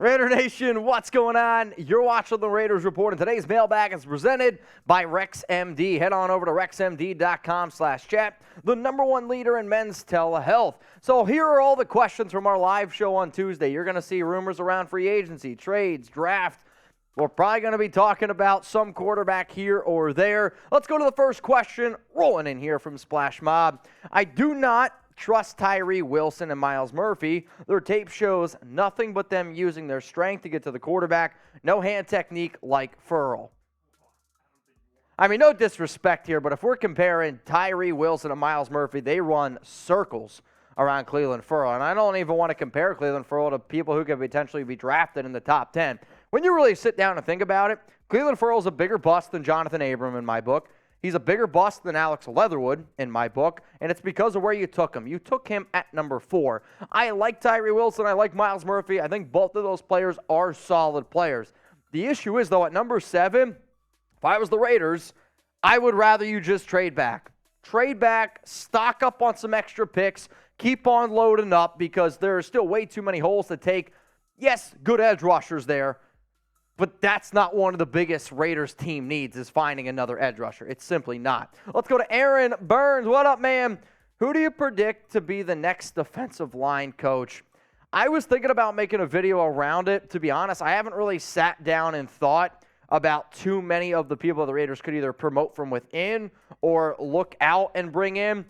Raider Nation, what's going on? You're watching the Raiders Report, and today's mailbag is presented by RexMD. Head on over to rexmd.com/chat, the #1 leader in men's telehealth. So here are all the questions from our live show on Tuesday. You're going to see rumors around free agency, trades, draft. We're probably going to be talking about some quarterback here or there. Let's go to the first question, rolling in here from Splash Mob. I do not trust Tyree, Wilson, and Myles Murphy. Their tape shows nothing but them using their strength to get to the quarterback. No hand technique like Furl. I mean, no disrespect here, but if we're comparing Tyree, Wilson, and Myles Murphy, they run circles around Clelin Ferrell. And I don't even want to compare Clelin Ferrell to people who could potentially be drafted in the top 10. When you really sit down and think about it, Clelin Ferrell is a bigger bust than Jonathan Abram in my book. He's a bigger bust than Alex Leatherwood in my book, and it's because of where you took him. You took him at number 4. I like Tyree Wilson. I like Myles Murphy. I think both of those players are solid players. The issue is, though, at number 7, if I was the Raiders, I would rather you just trade back. Trade back, stock up on some extra picks, keep on loading up because there are still way too many holes to take. Yes, good edge rushers there, but that's not one of the biggest Raiders team needs is finding another edge rusher. It's simply not. Let's go to Aaron Burns. What up, man? Who do you predict to be the next defensive line coach? I was thinking about making a video around it. To be honest, I haven't really sat down and thought about too many of the people the Raiders could either promote from within or look out and bring in.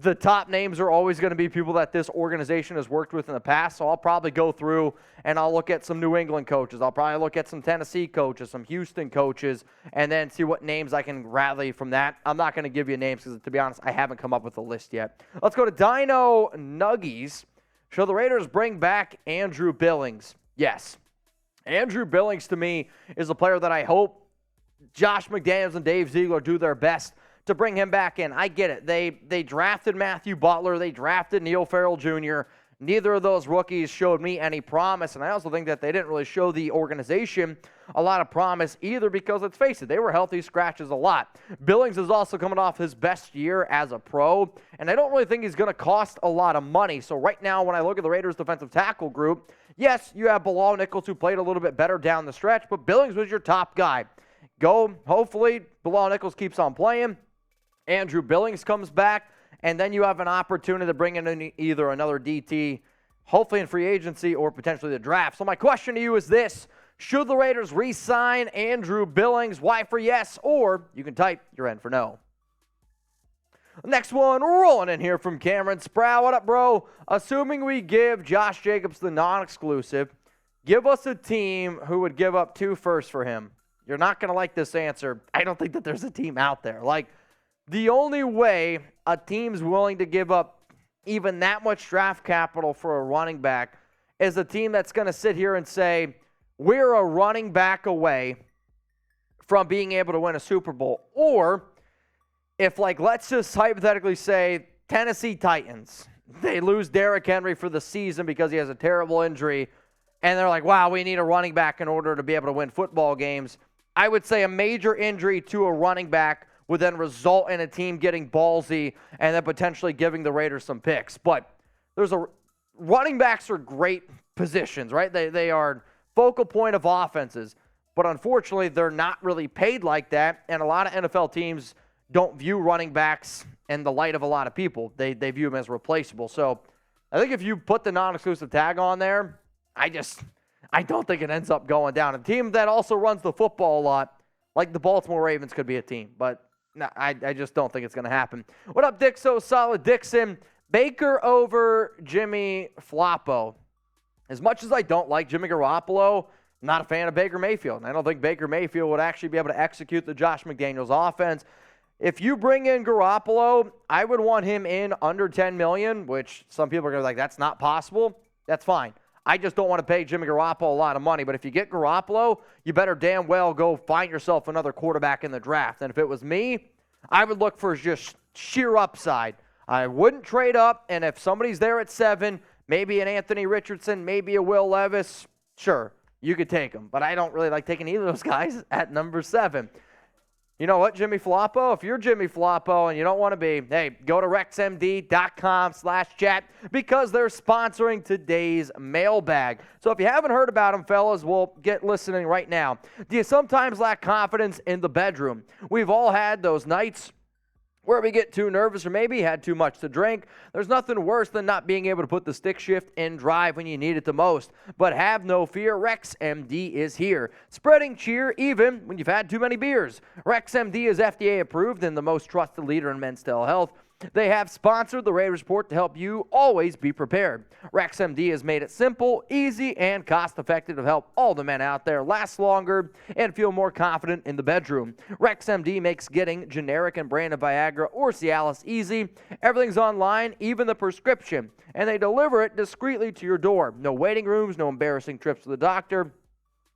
The top names are always going to be people that this organization has worked with in the past, so I'll probably go through and I'll look at some New England coaches. I'll probably look at some Tennessee coaches, some Houston coaches, and then see what names I can rally from that. I'm not going to give you names because, to be honest, I haven't come up with a list yet. Let's go to Dino Nuggies. Should the Raiders bring back Andrew Billings? Yes. Andrew Billings, to me, is a player that I hope Josh McDaniels and Dave Ziegler do their best to bring him back in. I get it. They drafted Matthew Butler. They drafted Neil Farrell Jr. Neither of those rookies showed me any promise, and I also think that they didn't really show the organization a lot of promise either because, let's face it, they were healthy scratches a lot. Billings is also coming off his best year as a pro, and I don't really think he's going to cost a lot of money. So right now, when I look at the Raiders' defensive tackle group, yes, you have Bilal Nichols who played a little bit better down the stretch, but Billings was your top guy. Hopefully, Bilal Nichols keeps on playing. Andrew Billings comes back, and then you have an opportunity to bring in either another DT, hopefully in free agency or potentially the draft. So my question to you is this. Should the Raiders re-sign Andrew Billings? Why for yes? Or you can type your N for no. Next one, rolling in here from Cameron Sproul. What up, bro? Assuming we give Josh Jacobs the non-exclusive, give us a team who would give up 2 firsts for him. You're not going to like this answer. I don't think that there's a team out there. The only way a team's willing to give up even that much draft capital for a running back is a team that's going to sit here and say, we're a running back away from being able to win a Super Bowl. Or if, let's just hypothetically say Tennessee Titans, they lose Derrick Henry for the season because he has a terrible injury, and they're like, wow, we need a running back in order to be able to win football games. I would say a major injury to a running back would then result in a team getting ballsy and then potentially giving the Raiders some picks. But running backs are great positions, right? They are focal point of offenses. But unfortunately, they're not really paid like that. And a lot of NFL teams don't view running backs in the light of a lot of people. They view them as replaceable. So I think if you put the non-exclusive tag on there, I don't think it ends up going down. A team that also runs the football a lot, like the Baltimore Ravens, could be a team. But no, I just don't think it's going to happen. What up, Dick? So solid Dixon. Baker over Jimmy Floppo. As much as I don't like Jimmy Garoppolo, I'm not a fan of Baker Mayfield. I don't think Baker Mayfield would actually be able to execute the Josh McDaniels offense. If you bring in Garoppolo, I would want him in under $10 million, which some people are going to be like, that's not possible. That's fine. I just don't want to pay Jimmy Garoppolo a lot of money. But if you get Garoppolo, you better damn well go find yourself another quarterback in the draft. And if it was me, I would look for just sheer upside. I wouldn't trade up. And if somebody's there at 7, maybe an Anthony Richardson, maybe a Will Levis, sure, you could take them. But I don't really like taking either of those guys at number 7. You know what, Jimmy Floppo? If you're Jimmy Floppo and you don't want to be, hey, go to rexmd.com/chat because they're sponsoring today's mailbag. So if you haven't heard about them, fellas, well, get listening right now. Do you sometimes lack confidence in the bedroom? We've all had those nights where we get too nervous or maybe had too much to drink. There's nothing worse than not being able to put the stick shift in drive when you need it the most. But have no fear, RexMD is here, spreading cheer even when you've had too many beers. RexMD is FDA approved and the most trusted leader in men's telehealth. They have sponsored the Raiders Report to help you always be prepared. RexMD has made it simple, easy, and cost-effective to help all the men out there last longer and feel more confident in the bedroom. RexMD makes getting generic and branded Viagra or Cialis easy. Everything's online, even the prescription, and they deliver it discreetly to your door. No waiting rooms, no embarrassing trips to the doctor.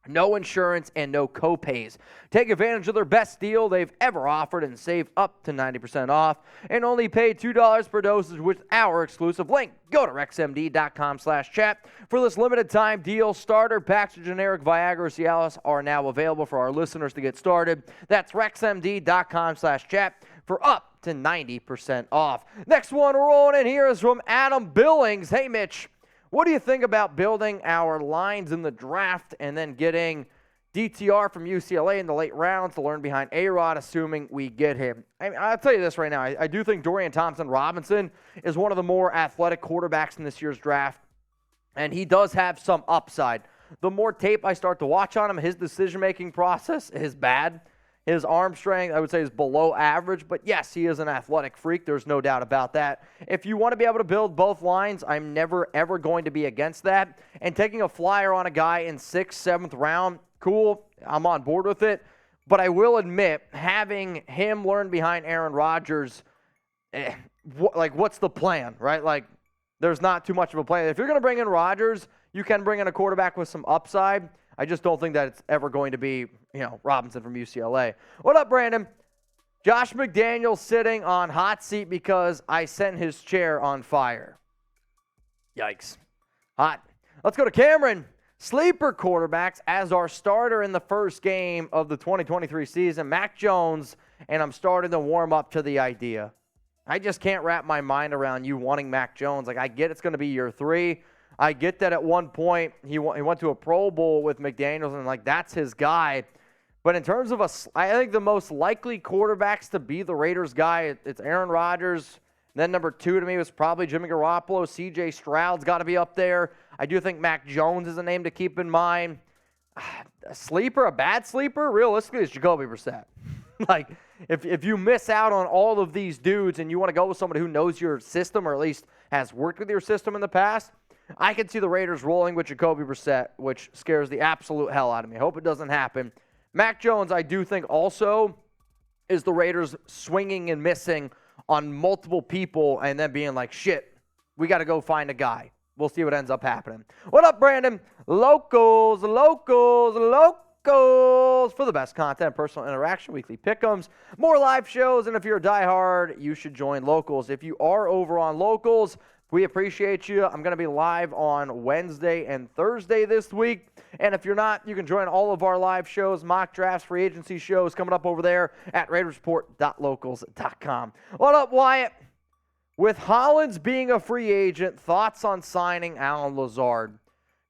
No insurance and no co-pays. Take advantage of their best deal they've ever offered and save up to 90% off and only pay $2 per dosage with our exclusive link. Go to rexmd.com/chat. For this limited time deal, starter packs of generic Viagra or Cialis are now available for our listeners to get started. That's rexmd.com/chat for up to 90% off. Next one rolling in here is from Adam Billings. Hey, Mitch. What do you think about building our lines in the draft and then getting DTR from UCLA in the late rounds to learn behind A-Rod, assuming we get him? I'll tell you this right now. I do think Dorian Thompson-Robinson is one of the more athletic quarterbacks in this year's draft, and he does have some upside. The more tape I start to watch on him, his decision-making process is bad. His arm strength, I would say, is below average. But, yes, he is an athletic freak. There's no doubt about that. If you want to be able to build both lines, I'm never, ever going to be against that. And taking a flyer on a guy in 6th, 7th round, cool. I'm on board with it. But I will admit, having him learn behind Aaron Rodgers, what's the plan, right? Like, there's not too much of a plan. If you're going to bring in Rodgers, you can bring in a quarterback with some upside. I just don't think that it's ever going to be, Robinson from UCLA. What up, Brandon? Josh McDaniels sitting on hot seat because I sent his chair on fire. Yikes. Hot. Let's go to Cameron. Sleeper quarterbacks as our starter in the first game of the 2023 season, Mac Jones, and I'm starting to warm up to the idea. I just can't wrap my mind around you wanting Mac Jones. Like, I get it's going to be year 3. I get that at one point he went to a Pro Bowl with McDaniels, and, that's his guy. But in terms of I think the most likely quarterbacks to be the Raiders guy, it's Aaron Rodgers. Then number 2 to me was probably Jimmy Garoppolo. C.J. Stroud's got to be up there. I do think Mac Jones is a name to keep in mind. A sleeper, a bad sleeper, realistically, is Jacoby Brissett. If you miss out on all of these dudes and you want to go with somebody who knows your system or at least has worked with your system in the past, I can see the Raiders rolling with Jacoby Brissett, which scares the absolute hell out of me. I hope it doesn't happen. Mac Jones, I do think also is the Raiders swinging and missing on multiple people and then being like, shit, we got to go find a guy. We'll see what ends up happening. What up, Brandon? Locals for the best content, personal interaction, weekly pick'ems, more live shows, and if you're a diehard, you should join Locals. If you are over on Locals, we appreciate you. I'm going to be live on Wednesday and Thursday this week. And if you're not, you can join all of our live shows, mock drafts, free agency shows coming up over there at RaidersReport.locals.com. What up, Wyatt? With Hollins being a free agent, thoughts on signing Allen Lazard?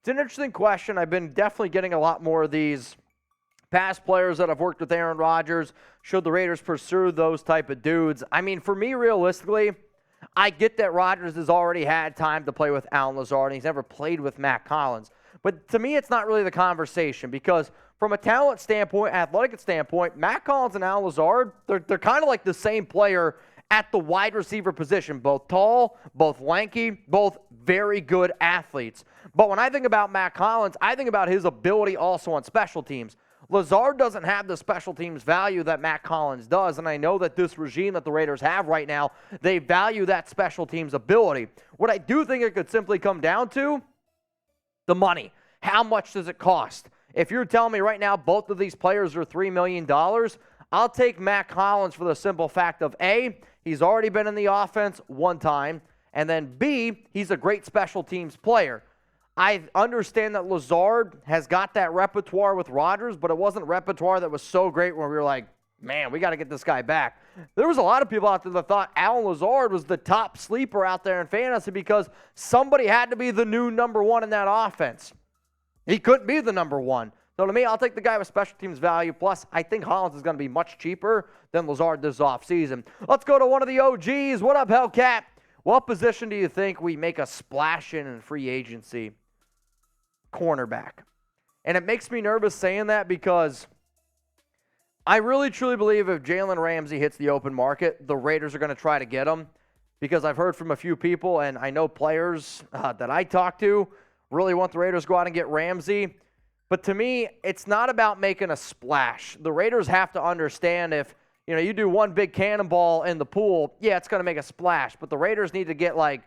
It's an interesting question. I've been definitely getting a lot more of these past players that have worked with Aaron Rodgers. Should the Raiders pursue those type of dudes? I mean, for me, realistically, I get that Rodgers has already had time to play with Allen Lazard, and he's never played with Mack Hollins. But to me, it's not really the conversation because from a talent standpoint, athletic standpoint, Mack Hollins and Allen Lazard, they're kind of like the same player at the wide receiver position. Both tall, both lanky, both very good athletes. But when I think about Mack Hollins, I think about his ability also on special teams. Lazard doesn't have the special teams value that Mack Hollins does, and I know that this regime that the Raiders have right now, they value that special teams ability. What I do think it could simply come down to, the money. How much does it cost? If you're telling me right now both of these players are $3 million, I'll take Mack Hollins for the simple fact of A, he's already been in the offense one time, and then B, he's a great special teams player. I understand that Lazard has got that repertoire with Rodgers, but it wasn't repertoire that was so great where we were like, man, we got to get this guy back. There was a lot of people out there that thought Allen Lazard was the top sleeper out there in fantasy because somebody had to be the new number one in that offense. He couldn't be the number one. So to me, I'll take the guy with special teams value. Plus, I think Hollins is going to be much cheaper than Lazard this offseason. Let's go to one of the OGs. What up, Hellcat? What position do you think we make a splash in free agency? Cornerback. And it makes me nervous saying that because I really, truly believe if Jalen Ramsey hits the open market, the Raiders are going to try to get him because I've heard from a few people, and I know players that I talk to really want the Raiders to go out and get Ramsey. But to me, it's not about making a splash. The Raiders have to understand if, you do one big cannonball in the pool, yeah, it's going to make a splash. But the Raiders need to get like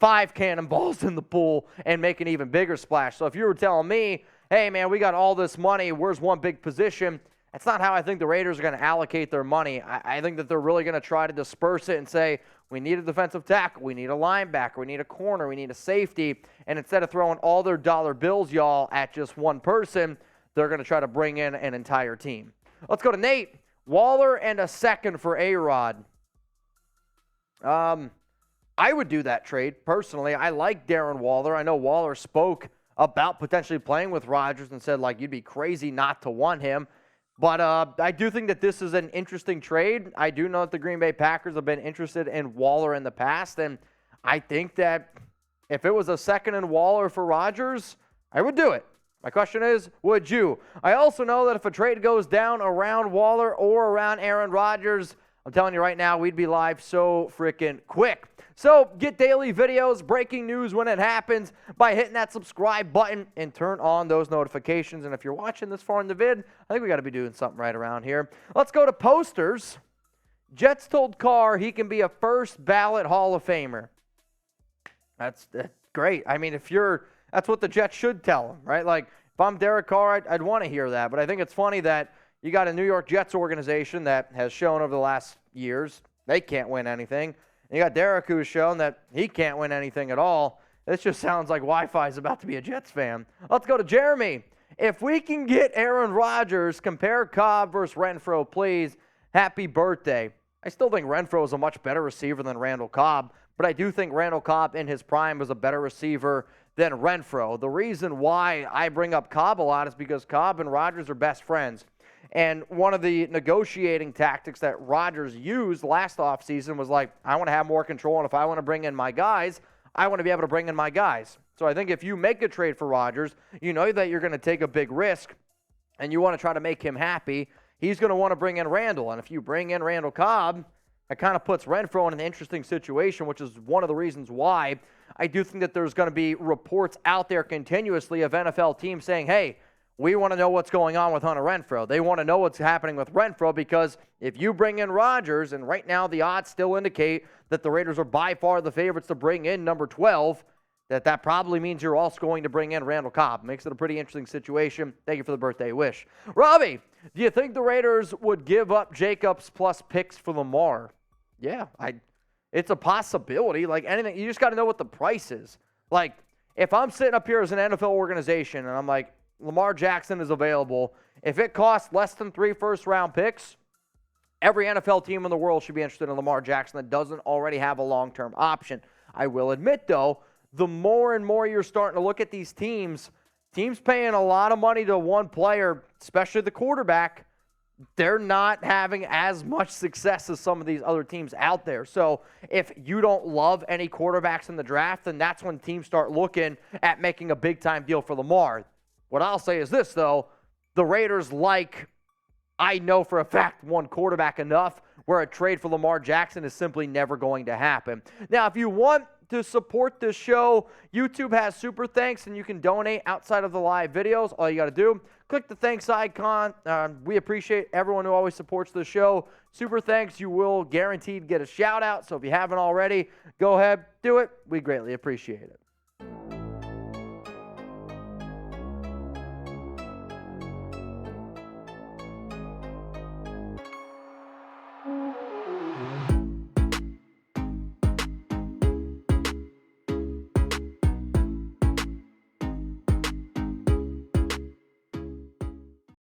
5 cannonballs in the pool and make an even bigger splash. So if you were telling me, hey, man, we got all this money, where's one big position? That's not how I think the Raiders are going to allocate their money. I think that they're really going to try to disperse it and say, we need a defensive tackle, we need a linebacker, we need a corner, we need a safety. And instead of throwing all their dollar bills, y'all, at just one person, they're going to try to bring in an entire team. Let's go to Nate. Waller and a second for A-Rod. I would do that trade, personally. I like Darren Waller. I know Waller spoke about potentially playing with Rodgers and said, you'd be crazy not to want him. But I do think that this is an interesting trade. I do know that the Green Bay Packers have been interested in Waller in the past, and I think that if it was a second and Waller for Rodgers, I would do it. My question is, would you? I also know that if a trade goes down around Waller or around Aaron Rodgers, I'm telling you right now, we'd be live so freaking quick. So get daily videos, breaking news when it happens by hitting that subscribe button and turn on those notifications. And if you're watching this far in the vid, I think we got to be doing something right around here. Let's go to posters. Jets told Carr he can be a first ballot Hall of Famer. That's great. I mean, that's what the Jets should tell him, right? If I'm Derek Carr, I'd want to hear that. But I think it's funny that you got a New York Jets organization that has shown over the last years they can't win anything. And you got Derek, who's shown that he can't win anything at all. This just sounds like Wi-Fi is about to be a Jets fan. Let's go to Jeremy. If we can get Aaron Rodgers, compare Cobb versus Renfrow, please. Happy birthday. I still think Renfrow is a much better receiver than Randall Cobb, but I do think Randall Cobb in his prime was a better receiver than Renfrow. The reason why I bring up Cobb a lot is because Cobb and Rodgers are best friends. And one of the negotiating tactics that Rodgers used last offseason was I want to have more control, and if I want to bring in my guys, I want to be able to bring in my guys. So I think if you make a trade for Rodgers, you know that you're going to take a big risk, and you want to try to make him happy. He's going to want to bring in Randall, and if you bring in Randall Cobb, that kind of puts Renfrow in an interesting situation, which is one of the reasons why I do think that there's going to be reports out there continuously of NFL teams saying, hey, we want to know what's going on with Hunter Renfrow. They want to know what's happening with Renfrow because if you bring in Rodgers, and right now the odds still indicate that the Raiders are by far the favorites to bring in number 12, that probably means you're also going to bring in Randall Cobb. Makes it a pretty interesting situation. Thank you for the birthday wish. Robbie, do you think the Raiders would give up Jacobs plus picks for Lamar? Yeah, it's a possibility. Anything, you just got to know what the price is. If I'm sitting up here as an NFL organization and I'm like, Lamar Jackson is available. If it costs less than 3 first-round picks, every NFL team in the world should be interested in Lamar Jackson that doesn't already have a long-term option. I will admit, though, the more and more you're starting to look at these teams paying a lot of money to one player, especially the quarterback, they're not having as much success as some of these other teams out there. So if you don't love any quarterbacks in the draft, then that's when teams start looking at making a big-time deal for Lamar. What I'll say is this, though. The Raiders I know for a fact, one quarterback enough where a trade for Lamar Jackson is simply never going to happen. Now, if you want to support this show, YouTube has Super Thanks, and you can donate outside of the live videos. All you got to do, click the thanks icon. We appreciate everyone who always supports the show. Super Thanks, you will guaranteed get a shout-out. So if you haven't already, go ahead, do it. We greatly appreciate it.